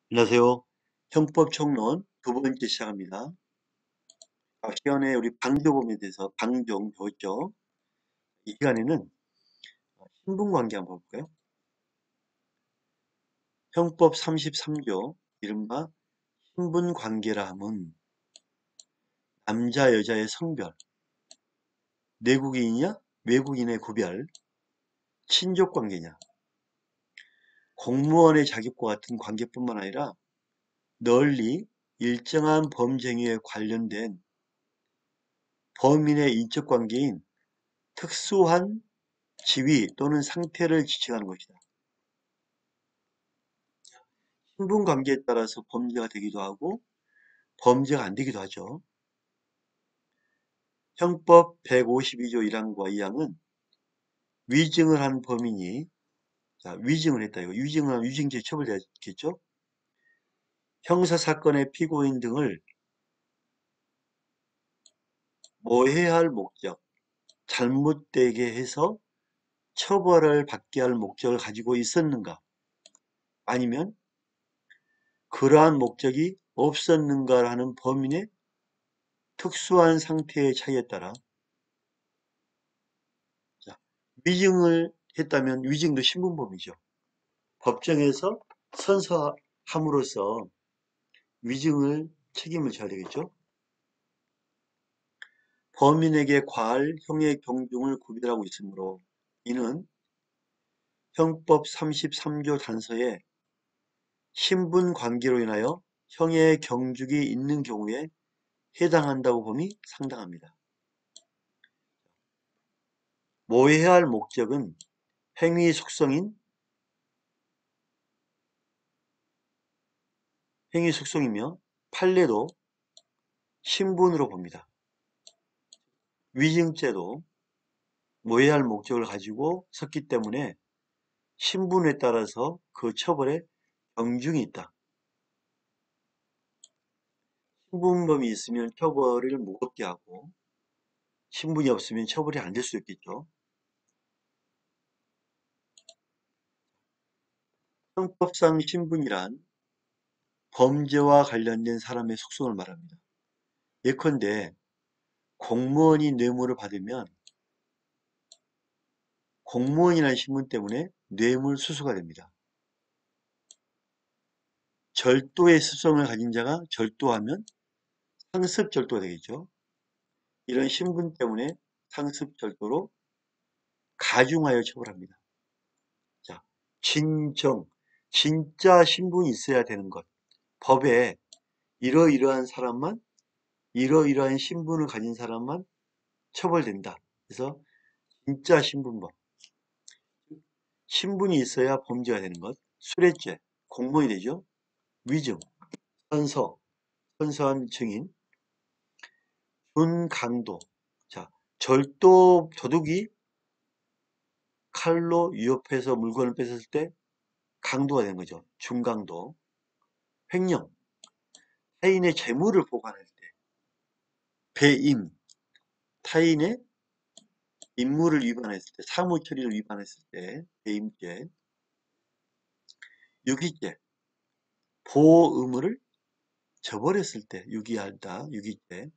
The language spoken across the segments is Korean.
안녕하세요. 형법총론 두 번째 시작합니다. 시간에 우리 방조범에 대해서 방종 배웠죠. 이 시간에는 신분관계 한번 볼까요? 형법 33조 이른바 신분관계라 함은 남자 여자의 성별, 내국인이냐 외국인의 구별, 친족관계냐, 공무원의 자격과 같은 관계뿐만 아니라 널리 일정한 범죄 행위에 관련된 범인의 인적관계인 특수한 지위 또는 상태를 지칭하는 것이다. 신분관계에 따라서 범죄가 되기도 하고 범죄가 안 되기도 하죠. 형법 152조 1항과 2항은 위증을 한 범인이 위증을 했다. 이거 위증을 하면 위증죄 처벌되겠죠. 형사사건의 피고인 등을 모해할 목적, 잘못되게 해서 처벌을 받게 할 목적을 가지고 있었는가, 아니면 그러한 목적이 없었는가 하는 범인의 특수한 상태의 차이에 따라 위증을 했다면 위증도 신분범이죠. 법정에서 선서함으로써 위증을 책임을 져야 되겠죠. 범인에게 과할 형의 경중을 구별하고 있으므로 이는 형법 33조 단서에 신분관계로 인하여 형의 경중이 있는 경우에 해당한다고 봄이 상당합니다. 모해야 할 목적은 행위 속성이며 판례도 신분으로 봅니다. 위증죄도 모해야 할 목적을 가지고 섰기 때문에 신분에 따라서 그 처벌에 경중이 있다. 신분범이 있으면 처벌을 무겁게 하고 신분이 없으면 처벌이 안 될 수 있겠죠. 형법상 신분이란 범죄와 관련된 사람의 속성을 말합니다. 예컨대 공무원이 뇌물을 받으면 공무원이라는 신분 때문에 뇌물 수수가 됩니다. 절도의 습성을 가진 자가 절도하면 상습절도가 되겠죠. 이런 신분 때문에 상습절도로 가중하여 처벌합니다. 자, 진짜 신분이 있어야 되는 것. 법에 이러이러한 사람만, 이러이러한 신분을 가진 사람만 처벌된다. 그래서 진짜 신분법. 신분이 있어야 범죄가 되는 것. 수뢰죄, 공무원이 되죠. 위증, 선서한 증인, 준강도. 자, 도둑이 칼로 위협해서 물건을 뺏었을 때 강도가 되는 거죠. 준강도. 횡령, 타인의 재물을 보관할 때. 배임, 타인의 임무를 위반했을 때, 사무처리를 위반했을 때, 배임죄. 유기죄, 보호 의무를 저버렸을 때, 유기하다, 유기죄.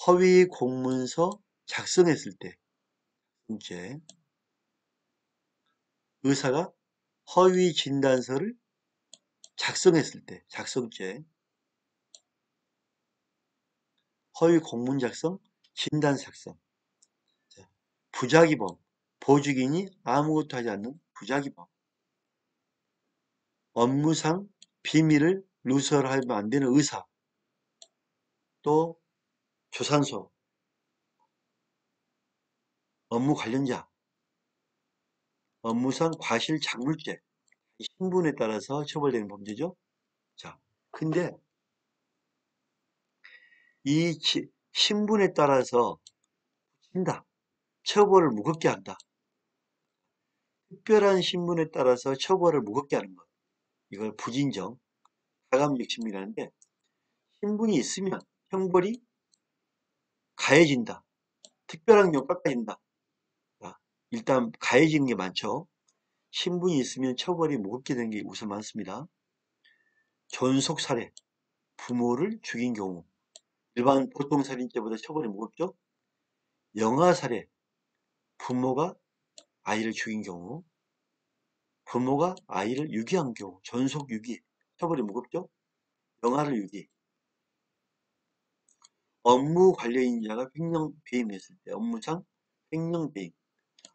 허위 공문서 작성했을 때, 죄. 의사가 허위 진단서를 작성했을 때, 작성죄. 허위 공문 작성, 진단 작성. 부작위범, 보직인이 아무것도 하지 않는 부작위범. 업무상 비밀을 누설하면 안 되는 의사. 또 조산소, 업무 관련자, 업무상 과실작물죄. 신분에 따라서 처벌되는 범죄죠. 자, 근데 이 신분에 따라서 친다. 처벌을 무겁게 한다. 특별한 신분에 따라서 처벌을 무겁게 하는 것. 이걸 부진정, 가감육심이라는데 신분이 있으면 형벌이 가해진다. 특별한 경우 깎아진다. 일단 가해지는 게 많죠. 신분이 있으면 처벌이 무겁게 되는 게 우선 많습니다. 존속 살해, 부모를 죽인 경우. 일반 보통 살인죄보다 처벌이 무겁죠? 영아 살해, 부모가 아이를 죽인 경우, 부모가 아이를 유기한 경우, 존속 유기, 처벌이 무겁죠? 영아를 유기. 업무 관련인자가 횡령 배임했을 때, 업무상 횡령 배임.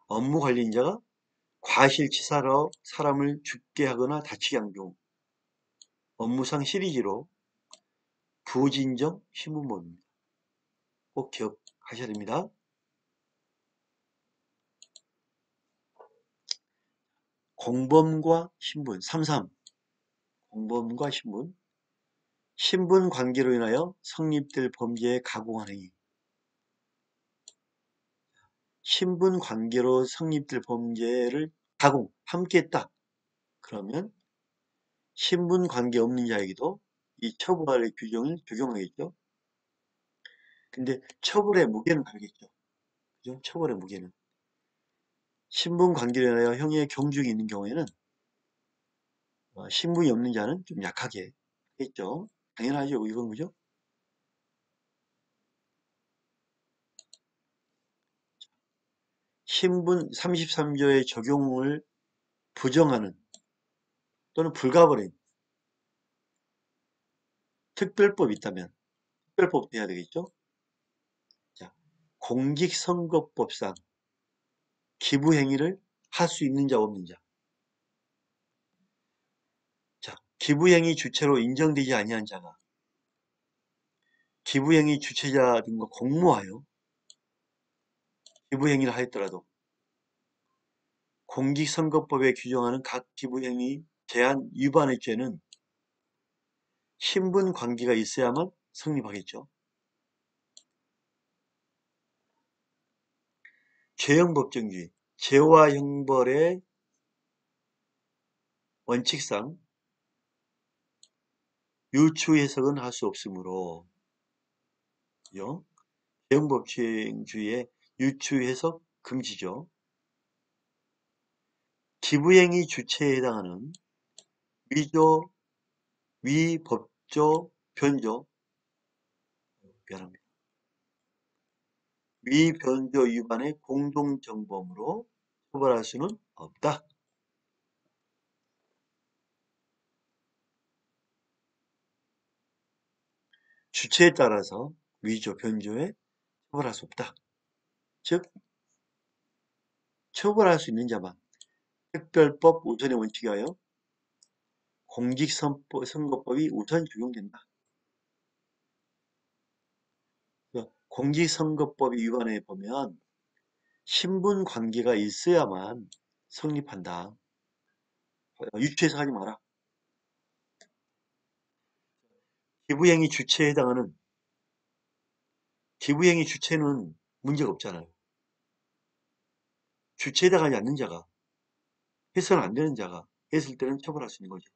업무 관련인자가 과실치사로 사람을 죽게 하거나 다치게 한 경우, 업무상 시리즈로 부진정 신분법입니다. 꼭 기억하셔야 됩니다. 공범과 신분, 33. 공범과 신분. 신분 관계로 인하여 성립될 범죄에 가공한 행위. 신분 관계로 성립될 범죄를 가공, 함께 했다. 그러면 신분 관계 없는 자에게도 이 처벌의 규정을 적용하겠죠. 근데 처벌의 무게는 다르겠죠. 그죠? 처벌의 무게는. 신분 관계로 인하여 형의 경중이 있는 경우에는 신분이 없는 자는 좀 약하게 하겠죠. 당연하죠. 이건 그죠? 신분 33조의 적용을 부정하는 또는 불가버린 특별법이 있다면 특별법도 해야 되겠죠. 자, 공직선거법상 기부행위를 할 수 있는 자 없는 자. 자, 기부행위 주체로 인정되지 아니한 자가 기부행위 주체자 등과 공모하여 기부행위를 하였더라도 공직선거법에 규정하는 각 기부행위 제한 위반의 죄는 신분 관계가 있어야만 성립하겠죠. 죄형 법정주의, 죄와 형벌의 원칙상 유추 해석은 할 수 없으므로 죄형 법정주의의 유추 해석 금지죠. 기부행위 주체에 해당하는 위조, 위법조, 변조, 미안합니다. 위변조 위반의 공동정범으로 처벌할 수는 없다. 주체에 따라서 위조, 변조에 처벌할 수 없다. 즉, 처벌할 수 있는 자만 특별법 우선의 원칙에 하여 공직선거법이 우선 적용된다. 공직선거법 위반에 보면 신분 관계가 있어야만 성립한다. 유추해서 하지 마라. 기부행위 주체에 해당하는 기부행위 주체는 문제가 없잖아요. 주체에 해당하지 않는 자가 해서는 안 되는 자가 했을 때는 처벌할 수 있는 거죠.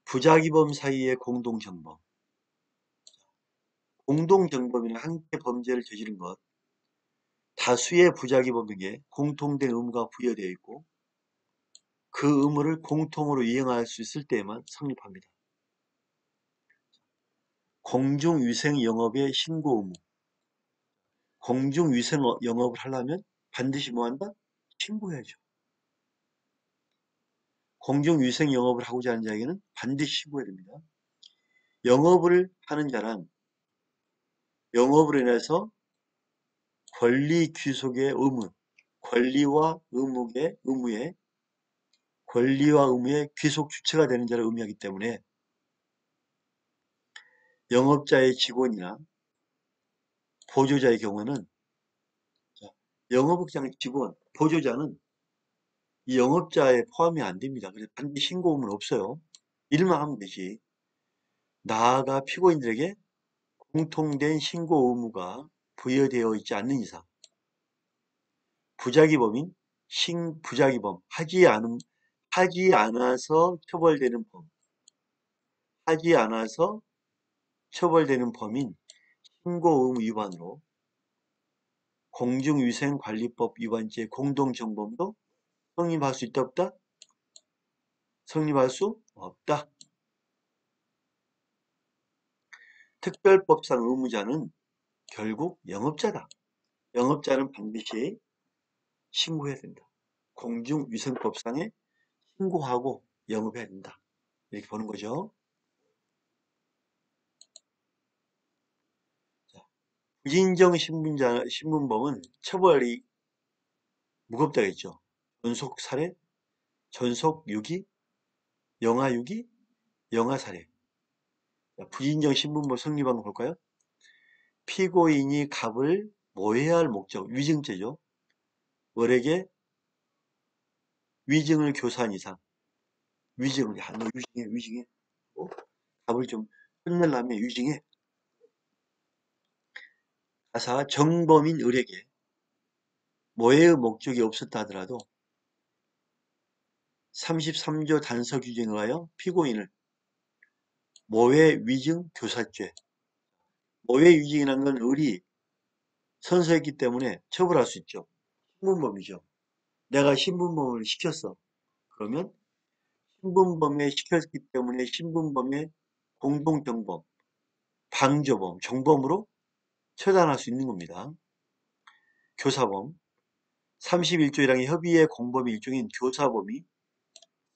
부작위범 사이의 공동정범. 공동정범이나 함께 범죄를 저지른 것. 다수의 부작위범에게 공통된 의무가 부여되어 있고 그 의무를 공통으로 이행할 수 있을 때에만 성립합니다. 공중위생 영업의 신고 의무. 공중위생 영업을 하려면 반드시 뭐한다? 신고해야죠. 공중위생 영업을 하고자 하는 자에게는 반드시 신고해야 됩니다. 영업을 하는 자는 영업으로 인해서 권리 귀속의 의무, 권리와 의무의 귀속 주체가 되는 자를 의미하기 때문에 영업자의 직원이나 보조자의 경우는 영업장 직원, 보조자는 이 영업자에 포함이 안 됩니다. 그래서 반드시 신고 의무는 없어요. 일만 하면 되지. 나아가 피고인들에게 공통된 신고 의무가 부여되어 있지 않는 이상 부작위범인 부작위범 하지 않아서 처벌되는 하지 않아서 처벌되는 범인 신고 의무 위반으로 공중위생관리법 위반죄 공동정범도 성립할 수 있다 없다? 성립할 수 없다. 특별법상 의무자는 결국 영업자다. 영업자는 반드시 신고해야 된다. 공중위생법상에 신고하고 영업해야 된다. 이렇게 보는 거죠. 부진정 신분범은 처벌이 무겁다고 했죠. 전속 살해, 전속 유기, 영아 유기, 영아 살해. 부진정 신분범 성립한 거 볼까요? 피고인이 갑을 모해야 할 목적, 위증죄죠. 월에게 위증을 교사한 이상, 위증을, 야, 너 위증해, 위증해. 갑을 좀 혼내려면 위증해. 가사 정범인 을에게 모해의 목적이 없었다 하더라도 33조 단서 규정에 의하여 피고인을 모해 위증 교사죄, 모해 위증이라는 건 을이 선서했기 때문에 처벌할 수 있죠. 신분범이죠. 내가 신분범을 시켰어. 그러면 신분범에 시켰기 때문에 신분범의 공동정범, 방조범, 정범으로 처단할 수 있는 겁니다. 교사범, 31조 1항의 협의의 공범의 일종인 교사범이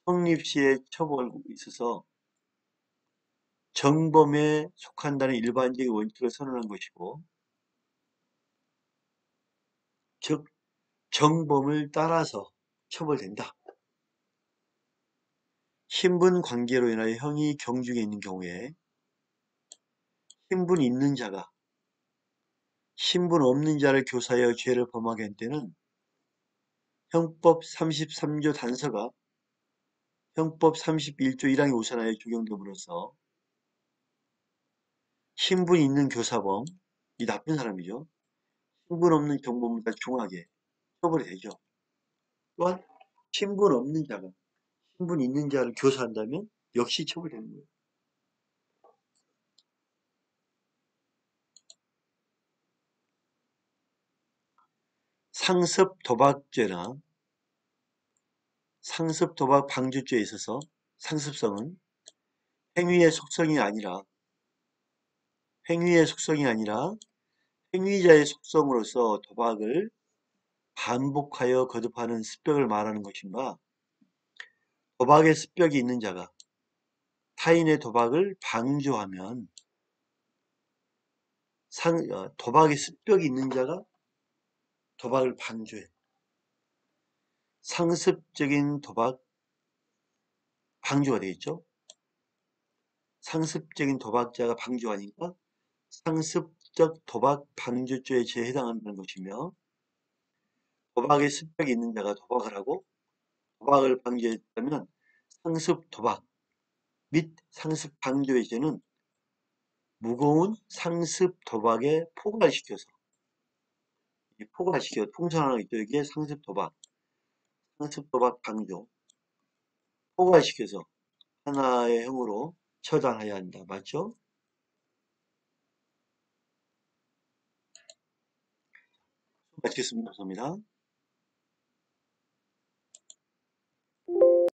성립 시에 처벌이 있어서 정범에 속한다는 일반적인 원칙을 선언한 것이고, 즉 정범을 따라서 처벌된다. 신분 관계로 인하여 형이 경중에 있는 경우에 신분 있는 자가 신분 없는 자를 교사하여 죄를 범하게 한 때는 형법 33조 단서가 형법 31조 1항의 우선하에 적용됨으로써 신분 있는 교사범, 이 나쁜 사람이죠. 신분 없는 정범보다 중하게 처벌이 되죠. 또한 신분 없는 자가 신분 있는 자를 교사한다면 역시 처벌되는 거예요. 상습 도박죄나 상습 도박 방조죄에 있어서 상습성은 행위의 속성이 아니라 행위자의 속성으로서 도박을 반복하여 거듭하는 습벽을 말하는 것인가? 도박의 습벽이 있는 자가 타인의 도박을 방조하면 도박의 습벽이 있는 자가 도박을 방조해. 상습적인 도박 방조가 되겠죠. 상습적인 도박자가 방조하니까 상습적 도박 방조죄에 해당한다는 것이며, 도박의 습벽이 있는 자가 도박을 하고 도박을 방조했다면 상습 도박 및 상습 방조의 죄는 무거운 상습 도박에 포괄시켜서 통상하는 게 있죠. 이게 상습 도박 방조 포괄시켜서 하나의 형으로 처단해야 한다. 맞죠? 마치겠습니다. 감사합니다.